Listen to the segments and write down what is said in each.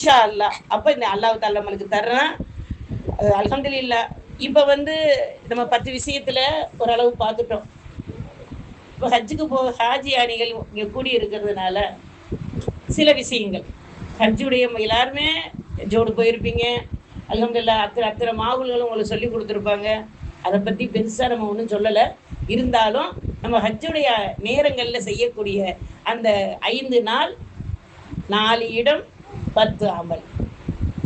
இன்ஷா அல்லாஹ். அப்ப இந்த அல்லாஹ் தாலா நம்மளுக்கு தர்றான். அல்ஹம்துலில்லாஹ். இப்ப நம்ம 10 விஷயத்துல ஓரளவு பார்த்துட்டோம். இப்போ ஹஜ்ஜுக்கு ஹாஜி அணிகள் இங்க கூடி இருக்கிறதுனால சில விஷயங்கள் ஹஜ்ஜுடைய எல்லாருமே ஜோடு போயிருப்பீங்க. அல்ஹம்துலில்லாஹ் அத்தனை மாவுல்களும் உங்களுக்கு சொல்லி கொடுத்துருப்பாங்க. அதை பற்றி பெருசாக நம்ம ஒன்றும் சொல்லலை. இருந்தாலும் நம்ம ஹஜ்ஜுடைய நேரங்களில் செய்யக்கூடிய அந்த 5 நாள் 4 இடம் 10 அமல்,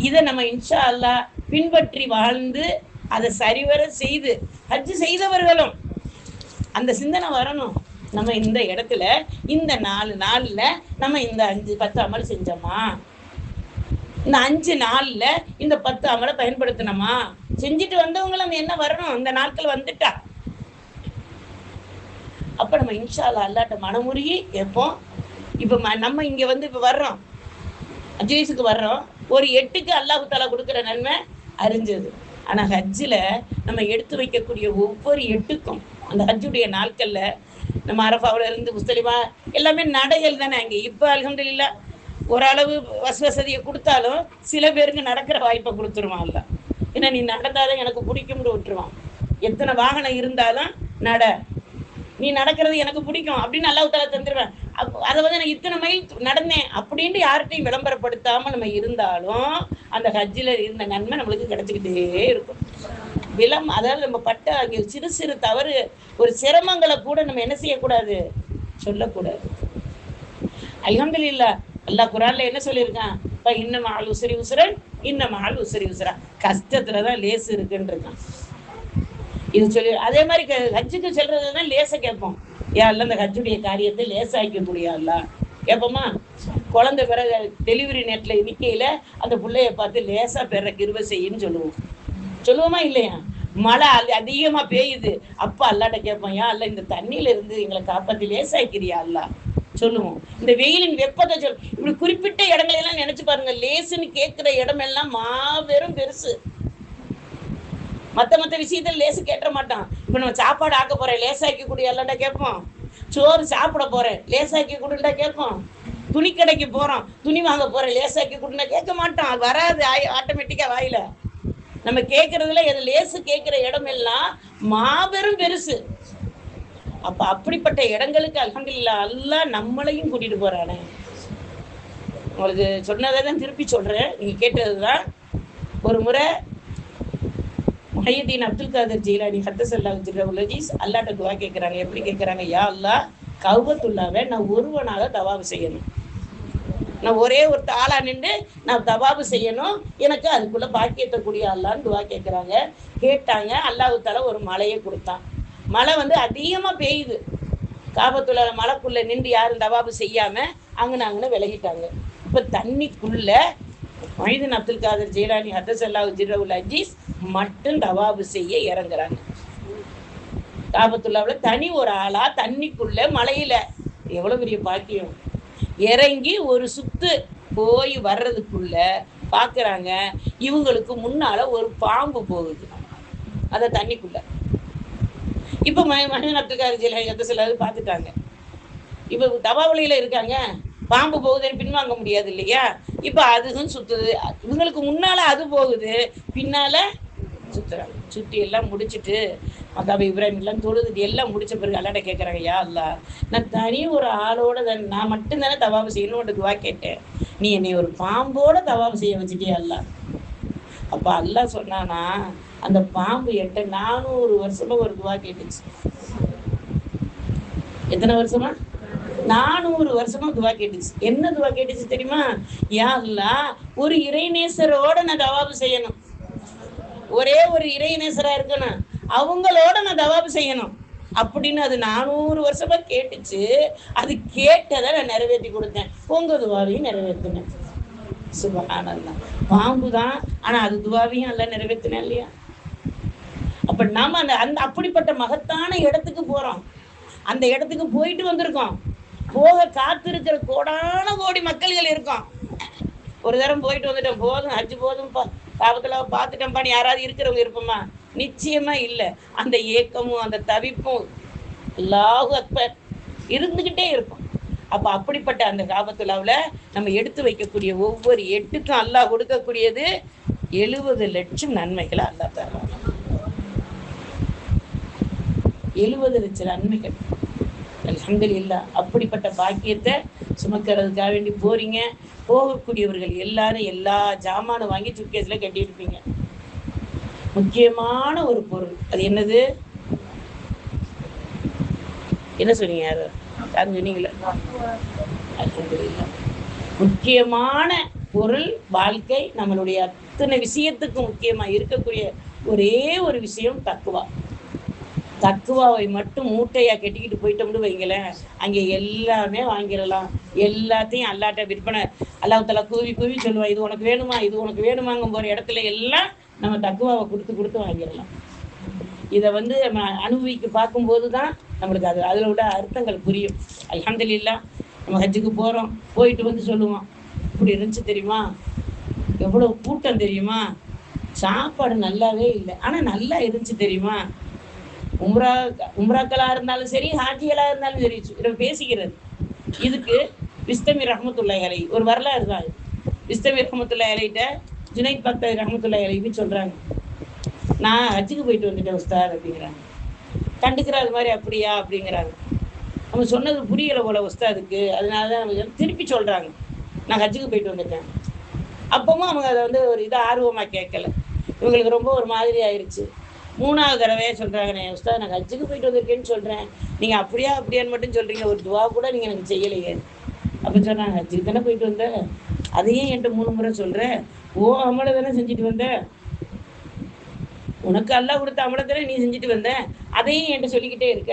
இதை நம்ம இன்ஷா அல்லாஹ் பின்பற்றி வாழ்ந்து அதை சரிவர செய்து ஹஜ்ஜு செய்தவர்களும் அந்த சிந்தனை வரணும். நம்ம இந்த இடத்துல இந்த 4 நாள்ல நம்ம இந்த 5-10 அமல் செஞ்சோமா, இந்த 5 நாள்ல இந்த 10 அமலை பயன்படுத்தினோமா, செஞ்சுட்டு வந்தவங்க நம்ம என்ன வரணும், இந்த நாட்கள் வந்துட்டா அப்ப நம்ம இன்ஷா அல்லாஹ் அல்லாட்ட மனமுருகி கேட்போம். இப்ப நம்ம இங்க இப்ப வர்றோம், 5 வயசுக்கு வர்றோம். ஒரு 8க்கு அல்லாஹ் தாலா கொடுக்குற நன்மை அறிஞ்சது. ஆனா ஹஜ்ஜில் நம்ம எடுத்து வைக்கக்கூடிய ஒவ்வொரு 8க்கும் அந்த ஹஜ்ஜுடைய நாட்கள்ல நம்ம அரஃபாவில் இருந்து முஸ்தலிமா எல்லாமே நடைகள் தானே அங்கே. இப்போ அல்ஹம்துலில்லாஹ் ஓரளவு வசதியை கொடுத்தாலும் சில பேருக்கு நடக்கிற வாய்ப்பை கொடுத்துருவான் அல்ல. ஏன்னா நீ நடந்தாதான் எனக்கு பிடிக்கும்னு விட்டுருவான். எத்தனை வாகனம் இருந்தாலும் நீ நடக்கிறது எனக்கு பிடிக்கும் அப்படின்னு அல்லாஹ் தஆலா தந்துடுவேன். அதை நான் இத்தனை மைல் நடந்தேன் அப்படின்ட்டு யார்கிட்டையும் விளம்பரப்படுத்தாம நம்ம இருந்தாலும் அந்த ஹஜ்ஜில் இருந்த நன்மை நம்மளுக்கு கிடைச்சிக்கிட்டே இருக்கும். அதாவது நம்ம பட்ட அங்கே சிறு சிறு தவறு, ஒரு சிரமங்களை கூட நம்ம என்ன செய்யக்கூடாது, சொல்லக்கூடாது. அல்ஹம்துலில்லாஹ் அல்லாஹ் குர்ஆன்ல என்ன சொல்லியிருக்கான், இன்ன மஅல் உஸ்ரி யுஸ்ரன் இன்ன மஅல் உஸ்ரி யுஸ்ரா, கஷ்டத்துலதான் லேசு இருக்குன்னு இருக்கான். இது சொல்லி அதே மாதிரி ஹஜ்ஜுக்கு செல்றதுதான் லேச கேட்போம். யாரெல்லாம் இந்த ஹஜ்ஜுடைய காரியத்தை லேசாக்க முடியாதுல்ல கேட்போமா. குழந்தை பிறகு டெலிவரி நேரத்தில் நிற்கையில அந்த பிள்ளைய பார்த்து லேசா பெற கிருபை செய்யுன்னு சொல்லுவோமா இல்லையா. மழை அதிகமா பெய்யுது, அப்ப அல்லாட்ட கேட்போம், யா அல்ல இந்த தண்ணியில இருந்து எங்களை காப்பாத்தி லேசாக்கிறியா அல்ல சொல்லுவோம். இந்த வெயிலின் வெப்பத்தை இப்படி குறிப்பிட்ட இடங்களெல்லாம் நினைச்சு பாருங்க. லேசுன்னு கேட்கிற இடமெல்லாம் மாபெரும் பெருசு. மற்ற விஷயத்துல லேசு கேட்ட மாட்டான். இப்ப நம்ம சாப்பாடு ஆக்க போறேன், லேசாக்கி கூடிய அல்லாட்ட கேட்போம். சோறு சாப்பிட போறேன், லேசாக்கி கொடுண்டா கேட்போம். துணி கடைக்கு போறோம், துணி வாங்க போறேன், லேசாக்கி கொடுண்டா கேட்க மாட்டோம். அது வராது ஆட்டோமேட்டிக்கா வாயில. நம்ம கேட்கறதுல லேசு கேட்கிற இடம் எல்லாம் மாபெரும் பெருசு. அப்ப அப்படிப்பட்ட இடங்களுக்கு அல்ஹம்துலில்லாஹ் அல்லாஹ் நம்மளையும் கூட்டிட்டு போறானே. உங்களுக்கு சொன்னதை தான் திருப்பி சொல்றேன், நீங்க கேட்டதுதான். ஒரு முறை முஹையீன் அப்துல் காதர் ஜீலானி ஹத்தஸல்லாஹு ஜில்லஹுல் அஜீஸ் அல்லாஹ்ட்ட துஆ கேட்குறாங்க. எப்படி கேட்குறாங்க, யா அல்லாஹ் கஅபத்துல்லாஹ்வை நான் ஒருவனாக தவாப் செய்யணும். நான் ஒரே ஒரு ஆளா நின்று நான் தவாபு செய்யணும், எனக்கு அதுக்குள்ள பாக்கியத்தை கூடிய அல்லான்னு துவா கேட்குறாங்க. கேட்டாங்க, அல்லாஹ் தஆலா ஒரு மழையை கொடுத்தான். மழை அதிகமா பெய்யுது. காபத்துல மழைக்குள்ள நின்று யாரும் தவாபு செய்யாம அங்கன்னு விலகிட்டாங்க. இப்ப தண்ணிக்குள்ள முஹையீன் அப்துல் காதர் ஜீலானி ஹத்தஸல்லாஹு ஜில்லஹுல் அஜீஸ் மட்டும் தவாபு செய்ய இறங்குறாங்க. காபத்துல்லாவுல தனி ஒரு ஆளா தண்ணிக்குள்ள மழையில, எவ்வளவு பெரிய பாக்கியம். இறங்கி ஒரு சுத்து போய் வர்றதுக்குள்ள பாக்குறாங்க, இவங்களுக்கு முன்னால ஒரு பாம்பு போகுது அத தண்ணிக்குள்ள. இப்ப முஹையீன் அப்துல் காதர் ஜீலானி ஹத்தஸல்லாஹு பார்த்துட்டாங்க. இப்ப தவாவளியில இருக்காங்க, பாம்பு போகுதுன்னு பின்வாங்க முடியாது இல்லையா. இப்ப அதுவும் சுத்துது, இவங்களுக்கு முன்னால அது போகுது, பின்னால சுத்துறாங்க. சுத்தி எல்லாம் முடிச்சுட்டு மக்காபி இப்ராஹிம் எல்லாம் தொழுதுட்டு எல்லாம் முடிச்ச பிறகு அல்லாட்ட கேட்குறாங்க, யா அல்லாஹ் நான் தனி ஒரு ஆளோட நான் மட்டும்தானே தவாபு செய்யணும்னு துவா கேட்டேன், நீ என்னை ஒரு பாம்போட தவாபு செய்ய வச்சுட்டியா அல்லாஹ். அப்ப அல்லாஹ் சொன்னானா, அந்த பாம்பு 400 வருஷமா ஒரு துவா கேட்டுச்சு. எத்தனை வருஷமா? 400 வருஷமா துவா கேட்டுச்சு. என்ன துவா கேட்டுச்சு தெரியுமா? யா அல்லாஹ் ஒரு இறைநேசரோட நான் தவாபு செய்யணும், ஒரே ஒரு இறைநேசரா இருக்கணும், அவங்களோட நான் தவாபு செய்யணும் அப்படின்னு அது 400 வருஷமா கேட்டுச்சு. அது கேட்டதை நான் நிறைவேற்றி கொடுத்தேன், உங்க துவாவையும் நிறைவேற்றினேன். சுப்ஹானல்லாஹ். பாம்பு தான், ஆனா அது துவாவையும் எல்லாம் நிறைவேற்றினேன் இல்லையா. அப்ப நாம அந்த அப்படிப்பட்ட மகத்தான இடத்துக்கு போறோம். அந்த இடத்துக்கு போயிட்டு வந்திருக்கோம். போக காத்திருக்கிற கோடான கோடி மக்கள்கள் இருக்கோம். ஒரு தரம் போயிட்டு வந்துட்டோம், போதும் ஹஜ்ஜு போதும்பா, காபத்துல பார்த்துட்டோம்பான்னு யாராவது இருக்கிறவங்க இருப்போமா? நிச்சயமா இல்லை. அந்த ஏக்கமும் அந்த தவிப்பும் அல்லாஹு அக்பர் இருந்துகிட்டே இருக்கும். அப்ப அப்படிப்பட்ட அந்த காபத்துல்லாவுல நம்ம எடுத்து வைக்கக்கூடிய ஒவ்வொரு எட்டுக்கும் அல்லாஹ் கொடுக்கக்கூடியது 70 லட்சம் நன்மைகளை அல்லாஹ் தரலாம். 70 லட்சம் நன்மைகள். அல்ஹம்துலில்லாஹ். அப்படிப்பட்ட பாக்கியத்தை சுமக்கிறதுக்காக வேண்டி போறீங்க. போகக்கூடியவர்கள் எல்லாரும் எல்லா ஜாமானும் வாங்கி சுட்கேஸ்ல கட்டியிருப்பீங்க. முக்கியமான ஒரு பொருள் அது என்னது? என்ன சொன்னீங்க? யாரும் சொன்னீங்களா? அல்ஹம்துலில்லாஹ். முக்கியமான பொருள் வாழ்க்கை. நம்மளுடைய அத்தனை விஷயத்துக்கு முக்கியமா இருக்கக்கூடிய ஒரே ஒரு விஷயம் தக்குவா. தக்குவாவை மட்டும் மூட்டையா கட்டிக்கிட்டு போயிட்டோம்னு வைங்களேன், அங்கே எல்லாமே வாங்கிடலாம். எல்லாத்தையும் அல்லாட்ட விற்பனை அல்லாஹ் தஆலா கூவி கூவி சொல்லுவான், இது உனக்கு வேணுமா, இது உனக்கு வேணுமாங்கும் போகிற இடத்துல எல்லாம் நம்ம தக்குவாவை கொடுத்து வாங்கிடலாம். இதை நம்ம அனுபவிக்க பார்க்கும்போது தான் நம்மளுக்கு அதில் விட அர்த்தங்கள் புரியும். அல்ஹம்துலில்லாஹ். நம்ம ஹஜ்ஜுக்கு போகிறோம், போயிட்டு சொல்லுவோம், இப்படி இருந்துச்சு தெரியுமா, எவ்வளோ கூட்டம் தெரியுமா, சாப்பாடு நல்லாவே இல்லை, ஆனால் நல்லா இருந்துச்சு தெரியுமா. உம்ராக்களாக இருந்தாலும் சரி, ஹாஜிகளாக இருந்தாலும் சரி, நம்ம பேசிக்கிறது. இதுக்கு பிஸ்தமி ரஹ்மத்துல்லாஹி அலைஹி ஒரு வரலாறு தான். பிஸ்தமி ரஹ்மத்துல்லாஹி அலைஹிட்ட ஜுனைத் பக்தர் ரஹ்மத்துல்லாஹி அலைஹி சொல்கிறாங்க, நான் ஹஜ்ஜுக்கு போயிட்டு வந்துட்டேன் உஸ்தாத் அப்படிங்கிறாங்க. கண்டுக்கிறாது மாதிரி அப்படியா அப்படிங்கிறாங்க. நம்ம சொன்னது புரியலை போல உஸ்தாதுக்கு, அதனால தான் நம்ம திருப்பி சொல்கிறாங்க, நான் ஹஜ்ஜுக்கு போயிட்டு வந்துட்டேன். அப்பவும் அவங்க அதை ஒரு இதாக ஆர்வமாக கேட்கல. இவங்களுக்கு ரொம்ப ஒரு மாதிரி ஆயிடுச்சு. 3வது தடவையே சொல்கிறாங்க, உஸ்தாத் நான் ஹஜ்ஜுக்கு போயிட்டு வந்திருக்கேன்னு சொல்கிறேன், நீங்கள் அப்படியான்னு மட்டும் சொல்கிறீங்க, ஒரு துவா கூட நீங்கள் எனக்கு செய்யலையே அப்படின்னு சொன்னாங்க. ஹஜ்ஜுக்கு தானே போயிட்டு வந்தேன், அதையும் என்கிட்ட 3 முறை சொல்கிறேன். ஓ அமலை தானே செஞ்சுட்டு வந்தேன், உனக்கு அல்லாஹ் கொடுத்த அமலை தானே நீ செஞ்சுட்டு வந்தேன், அதையும் என்கிட்ட சொல்லிக்கிட்டே இருக்க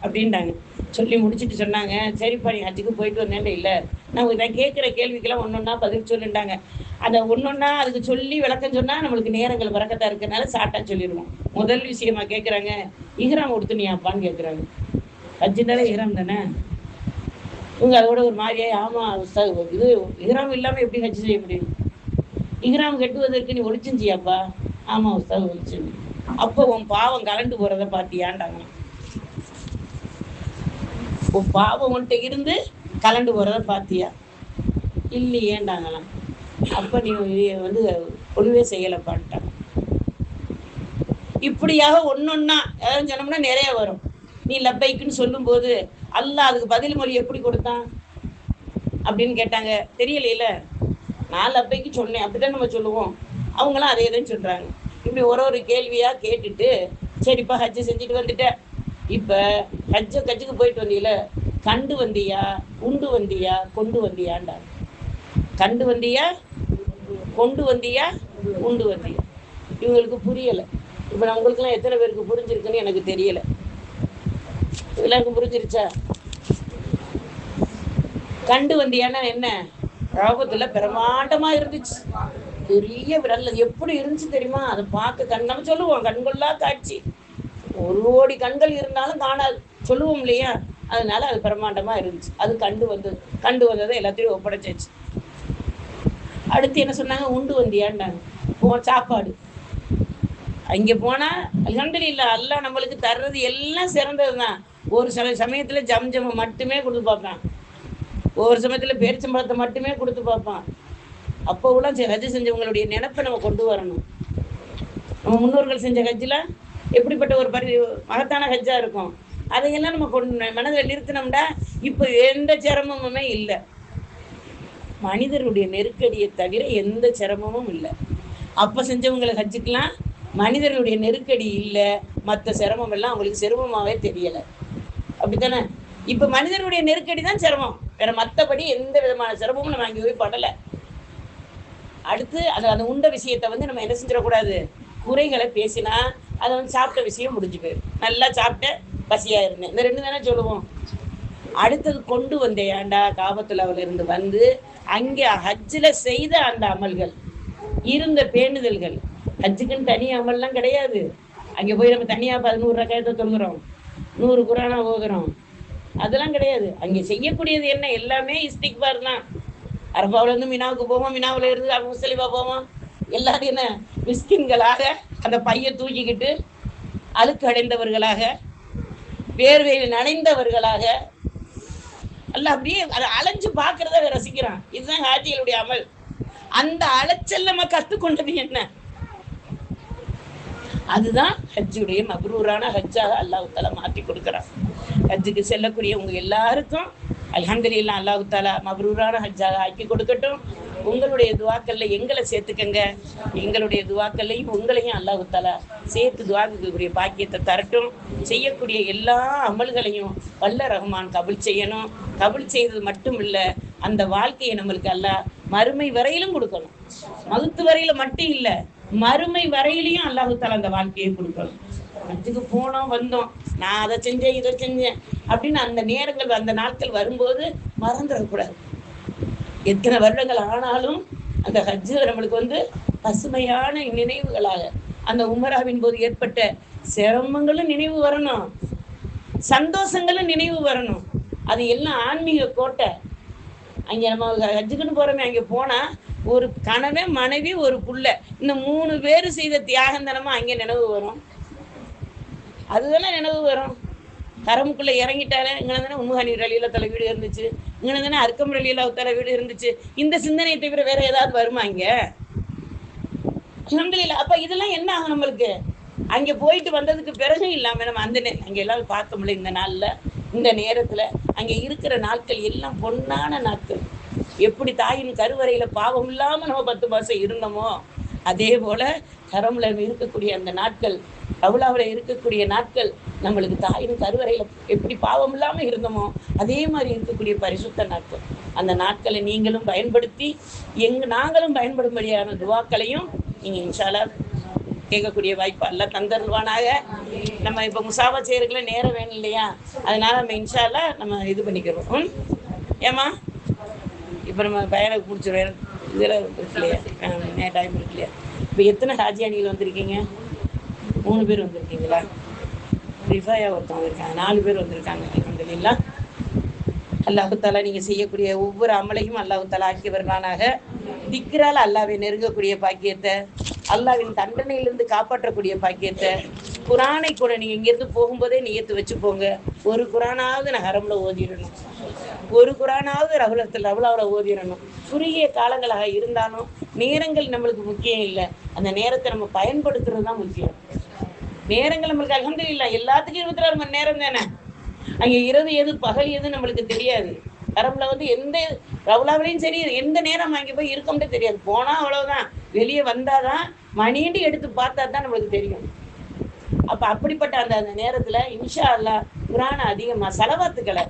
அப்படின்ட்டாங்க. சொல்லி முடிச்சுட்டு சொன்னாங்க, சரிப்பா நீ ஹஜ்ஜுக்கு போயிட்டு வந்தேன் இல்லை, நான் கேட்குற கேள்விக்கெல்லாம் ஒன்றொன்னா பதில் சொல்லிட்டாங்க. அதை ஒன்றொன்னா அதுக்கு சொல்லி விளக்கம் சொன்னால் நம்மளுக்கு நேரங்கள் வரக்கத்தான் இருக்கிறனால சாட்டா சொல்லிடுவோம். முதல் விஷயமா கேட்குறாங்க, இஹ்ராம் கொடுத்துனியாப்பான்னு கேட்குறாங்க. ஹஜ்ஜுனாலே இஹ்ராம் தானே. இவங்க அதோட ஒரு மாதிரியே, ஆமாம் உஸ்தாத், இது இஹ்ராம் இல்லாமல் எப்படி ஹஜ் செய்ய முடியும், இஹ்ராம் கட்டுவதற்கு நீ ஒளிச்சுஞ்சியாப்பா. ஆமாம் உஸ்தாத் ஒளிச்சு. அப்போ உன் பாவம் கலண்டு போகிறத பார்த்தியாண்டாங்க. உன் பாவம் உன்கிட்ட இருந்து கலண்டு போகிறத பார்த்தியா, இல்லையேண்டாங்களாம். அப்போ நீ ஒன்றுவே செய்யலைப்பான்ட்டாங்க. இப்படியாக ஒன்னொன்னா யாரும் சொன்னோம்னா நிறைய வரும். நீ லப்பைக்குன்னு சொல்லும்போது அல்லாஹ் அதுக்கு பதில் மொழி எப்படி கொடுத்தான் அப்படின்னு கேட்டாங்க. தெரியலையில, நான் லப்பைக்கு சொன்னேன் அப்படிதான் நம்ம சொல்லுவோம், அவங்களாம் அதே தான் சொல்றாங்க. இப்படி ஒரு கேள்வியா கேட்டுட்டு, சரிப்பா ஹஜ்ஜு செஞ்சுட்டு வந்துட்டேன், இப்போ ஹஜ்ஜுக்கு போயிட்டு வந்தீல, கண்டு வந்தியா, உண்டு வந்தியா, கொண்டு வந்தியாண்டாங்க. கண்டு வந்தியா, கொண்டு வந்தியா, உண்டு வந்தியா. இவங்களுக்கு புரியலை. இப்போ நான் உங்களுக்குலாம் எத்தனை பேருக்கு புரிஞ்சிருக்குன்னு எனக்கு தெரியலை. எல்லாருக்கும் புரிஞ்சிருச்சா? கண்டு வந்தியான்னா என்ன, ராபத்துல பிரமாண்டமா இருந்துச்சு, பெரிய விரல் எப்படி இருந்துச்சு தெரியுமா, அதை பார்க்க நம்ம சொல்லுவோம் கண்கொள்ளா காட்சி, 1 கோடி கண்கள் இருந்தாலும் காணாது சொல்லுவோம் இல்லையா. அதனால அது பிரமாண்டமா இருந்துச்சு. அது கண்டு வந்ததை எல்லாத்தையும் ஒப்படைச்சாச்சு. அடுத்து என்ன சொன்னாங்க, உண்டு வந்தியாண்டாங்க. சாப்பாடு அங்கே போனால் அல்ஹம்துலில்லாஹ் அல்லாஹ் நம்மளுக்கு தர்றது எல்லாம் சிறந்தது தான். ஒரு சில சமயத்தில் ஜம்ஜம் மட்டுமே கொடுத்து பார்ப்பான், ஒவ்வொரு சமயத்தில் பேரிச்சம்பழத்தை மட்டுமே கொடுத்து பார்ப்பான். அப்போ கூட ஹஜ் செஞ்சவங்களுடைய நினைப்பை நம்ம கொண்டு வரணும். நம்ம முன்னோர்கள் செஞ்ச ஹஜ்ஜில் எப்படிப்பட்ட ஒரு மகத்தான ஹஜ்ஜாக இருக்கும், அதையெல்லாம் நம்ம மனதில் நிறுத்தினோம்னா இப்போ எந்த சிரமமுமே இல்லை. மனிதருடைய நெருக்கடியை தவிர எந்த சிரமமும் இல்லை. அப்போ செஞ்சவங்களை ஹஜ்ஜுக்கெலாம் மனிதர்களுடைய நெருக்கடி இல்லை, மற்ற சிரமம் எல்லாம் அவங்களுக்கு சிரமமாகவே தெரியலை. அப்படித்தானே? இப்போ மனிதனுடைய நெருக்கடி தான் சிரமம், வேற மற்றபடி எந்த விதமான சிரமமும் நம்ம அங்கே போய் படலை. அடுத்து அந்த உண்ட விஷயத்தை நம்ம என்ன செஞ்சிடக்கூடாது, குறைகளை பேசினா அதை சாப்பிட்ட விஷயம் முடிஞ்சு போயிடும். நல்லா சாப்பிட்ட பசியாக இருந்தேன், இந்த 2 தானே சொல்லுவோம். அடுத்தது கொண்டு வந்தேன்டா, காபத்துல்லாவில் இருந்து வந்து அங்கே ஹஜ்ஜில் செய்த அந்த அமல்கள், இருந்த பேணுதல்கள். ஹஜ்ஜுக்குன்னு தனி அமல்லாம் கிடையாது. அங்கே போய் நம்ம தனியாக 11 ரக்காயத்தை தொழுகிறோம், 100 குரானா ஓதுறோம், அதெல்லாம் கிடையாது. அங்கே செய்யக்கூடியது என்ன, எல்லாமே இஸ்திக்பார் தான். அரபாவிலேருந்து மினாவுக்கு போவோம், மினாவில் இருந்து முஸ்தலிஃபா போவோம். எல்லாரும் என்ன மிஸ்கின்களாக அந்த பையை தூக்கிக்கிட்டு அழுக்கு அடைந்தவர்களாக, வேர்வையில் நனைந்தவர்களாக, அல்லாஹ் அப்படியே அதை அலைஞ்சு பார்க்கறத ரசிக்கிறான். இதுதான் ஹாஜிகளுடைய அமல். அந்த அலைச்சல் நம்ம கத்துக்கொண்டது என்ன? அதுதான் ஹஜ்ஜுடைய மப்ரூரான ஹஜ்ஜாக அல்லாஹ் தஆலா மாற்றி கொடுக்குறான். ஹஜ்ஜுக்கு செல்லக்கூடிய உங்க எல்லாருக்கும் அல்ஹம்துலில்லாஹ் அல்லாஹ் தஆலா மப்ரூரான ஹஜ்ஜாக ஆக்கி கொடுக்கட்டும். உங்களுடைய துவாக்கள்ல எங்களை சேர்த்துக்கங்க, எங்களுடைய துவாக்கள்லையும் உங்களையும் அல்லாஹ் தஆலா சேர்த்து துவாக்கக்கூடிய பாக்கியத்தை தரட்டும். செய்யக்கூடிய எல்லா அமல்களையும் வல்ல ரஹ்மான் கபுல் செய்யணும். கபுல் செய்தது மட்டும் இல்லை, அந்த வாழ்க்கையை நம்மளுக்கு அல்லாஹ் மறுமை வரையிலும் கொடுக்கணும். மகுத்து வரையில மட்டும் இல்லை, மறுமை வரையிலையும் அல்லாஹு தஆலா அந்த வாழ்க்கையை கொடுக்கணும். ஹஜ்ஜுக்கு போனோம் வந்தோம், நான் அதை செஞ்சேன் இதை செஞ்சேன் அப்படின்னு அந்த நேரங்கள் அந்த நாட்கள் வரும்போது மறந்துடக்கூடாது. எத்தனை வருடங்கள் ஆனாலும் அந்த ஹஜ்ஜு நம்மளுக்கு பசுமையான நினைவுகளாக, அந்த உமராவின் போது ஏற்பட்ட சிரமங்களும் நினைவு வரணும், சந்தோஷங்களும் நினைவு வரணும். அது எல்லாம் ஆன்மீக கோட்டை. அங்கே நம்ம ஹஜ்ஜுக்குன்னு போகிறோமே, அங்கே போனால் ஒரு கணவன் மனைவி ஒரு புள்ள, இந்த 3 பேர் செய்த தியாகம் தானமா அங்கே நினைவு வரும். அதுதானே நினைவு வரும். கரமுக்குள்ள இறங்கிட்டாலே இங்கே தானே உம்முஹானி ரலியல்லாஹு தஆலா வீடு இருந்துச்சு, இங்கே தானே அர்க்கம் ரலியல்லாஹு தஆலா வீடு இருந்துச்சு. இந்த சிந்தனையை தவிர வேற ஏதாவது வருமா இங்கே? அல்ஹம்துலில்லாஹ். அப்ப இதெல்லாம் என்ன ஆகும் நம்மளுக்கு? அங்கே போயிட்டு வந்ததுக்கு பிறகு இல்லாமல் நம்ம அந்த அங்கே எல்லாம் பார்க்க முடியல. இந்த நாளில் இந்த நேரத்தில் அங்கே இருக்கிற நாட்கள் எல்லாம் பொன்னான நாட்கள். எப்படி தாயின் கருவறையில் பாவம் இல்லாமல் நம்ம 10 மாதம் இருந்தோமோ, அதே போல் கரம்ல இருக்கக்கூடிய அந்த நாட்கள், கவுலாவில் இருக்கக்கூடிய நாட்கள், நம்மளுக்கு தாயின் கருவறையில் எப்படி பாவம் இல்லாமல் இருந்தோமோ அதே மாதிரி இருக்கக்கூடிய பரிசுத்த நாட்கள். அந்த நாட்களை நீங்களும் பயன்படுத்தி நாங்களும் பயன்படும்படியான துவாக்களையும் நீங்கள் இன்ஷா அல்லாஹ் கேட்கக்கூடிய வாய்ப்பு அல்லாஹ் தந்தருள்வானாக. நம்ம இப்போ முசாபா செய்யறதுக்குள்ள நேரம் வேணும் இல்லையா? அதனால நம்ம இன்ஷா அல்லாஹ் நம்ம இது பண்ணிக்கிறோம். ஏமா இப்போ நம்ம பயனுக்கு பிடிச்சிருவோம், இதெல்லாம் இருக்கு இல்லையா, டைம் இருக்கு இல்லையா? இப்போ எத்தனை ஹாஜியானிகள் வந்திருக்கீங்க? 3 பேர் வந்திருக்கீங்களா? ரிஃபாயா ஒருத்தவங்க இருக்காங்க, 4 பேர் வந்திருக்காங்க. அல்ஹம்துலில்லாஹ். அல்லாஹு தஆலா நீங்கள் செய்யக்கூடிய ஒவ்வொரு அமலையும் அல்லாஹு தஆலா ஆக்கி வருவானாக. திக்ரால் அல்லாஹ்வை நெருங்கக்கூடிய பாக்கியத்தை, அல்லாஹ்வின் தண்டனையிலிருந்து காப்பாற்றக்கூடிய பாக்கியத்தை, குரானை கூட நீங்கள் இங்கேருந்து போகும்போதே நியத்து வச்சு போங்க. ஒரு குரானாவது நான் ஹரம்ல ஓதிடணும், ஒரு குரானாவது ரவுலாவில் ஓதிடணும். குறுகிய காலங்களாக இருந்தாலும் நேரங்கள் நம்மளுக்கு முக்கியம் இல்லை, அந்த நேரத்தை நம்ம பயன்படுத்துறது தான் முக்கியம். நேரங்கள் நம்மளுக்கு அல்ஹம்துலில்லாஹ் எல்லாத்துக்கும் 24 மணி நேரம் தானே. அங்கே இரவு எது பகல் எது நம்மளுக்கு தெரியாது. ஹரம்ல எந்த ரவுலாவிலையும் சரி, எந்த நேரம் அங்கே போய் இருக்கோம்னே தெரியாது. போனால் அவ்வளோதான், வெளியே வந்தாதான் மணிண்டு எடுத்து பார்த்தா தான் நம்மளுக்கு தெரியும். அப்போ அப்படிப்பட்ட அந்த நேரத்தில் இன்ஷா அல்லாஹ் குரானை அதிகமாக சலவாத்துக்களை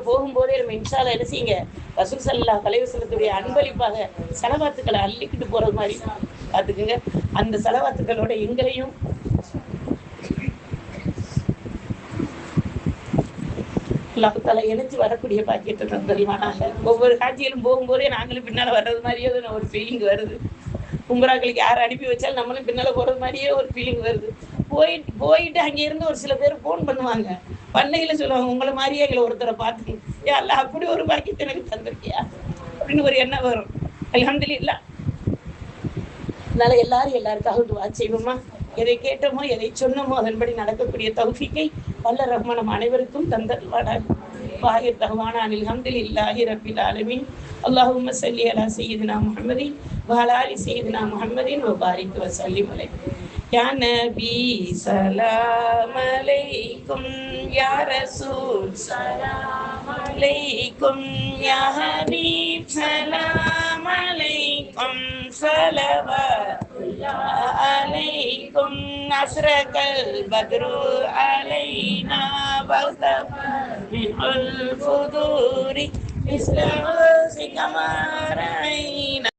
போகும்போதே நம்ம இன்ஷா அல்லாஹ் என்ன செய்யுங்க, ரசூல் ஸல்லல்லாஹு அலைஹி வஸல்லத்துடைய அன்பளிப்பாக சலவாத்துக்களை அள்ளிக்கிட்டு போகிறது மாதிரி பார்த்துக்குங்க. அந்த சலவாத்துக்களோட எங்களையும் அல்லாஹ் தஆலா இணைச்சு வரக்கூடிய பாக்கியத்தை தந்தருள்வானாக. ஒவ்வொரு காட்சியிலும் போகும்போதே நாங்களும் பின்னால் வர்றது மாதிரியே ஒரு ஃபீலிங் வருது. உம்ராக்களுக்கு யார் அனுப்பி வச்சாலும் நம்மளும் பின்னால் போகிறது மாதிரியே ஒரு ஃபீலிங் வருது. போயிட்டு அங்கே இருந்து ஒரு சில பேர் ஃபோன் பண்ணுவாங்க, பண்ணையில் சொல்லுவாங்க, உங்களை மாதிரியே எங்களை ஒருத்தரை பார்த்து ஏன் அல்ல அப்படி ஒரு பாக்கியத்தை எனக்கு தந்திருக்கியா அப்படின்னு ஒரு எண்ணம் வரும். அல்ஹம்துலில்லாஹ். அதனால எல்லாருக்காக துஆ செய்வோமா? எதை கேட்டோமோ எதை சொன்னோமோ அதன்படி நடக்கக்கூடிய தௌஃபீக்கை வல்ல ரஹ்மான் நம் அனைவருக்கும் தந்தருள்வானாக. வாஹிர் தஹ்வானா அல்ஹம்துலில்லாஹி ரப்பில் ஆலமீன். அல்லாஹும்ம ஸல்லி அலா சய்யிதினா முஹம்மதின் வ அலா ஆலி சய்யிதினா முஹம்மதின் வ பாரிக் வ சல்லிம் அலைஹி. யா நபி ஸலாம் அலைக்கும், யா ரசூல் ஸலாம் அலைக்கும், யா ஹபீப் ஸலாம் அலைக்கும், ஸலவாத்துல்லாஹ் அலைக்கும். அஸ்ரகல் பத்ரு அலைனா வஸஃபா மின்ல் ஃபுதூரி மிஸ்ல கமரைனா.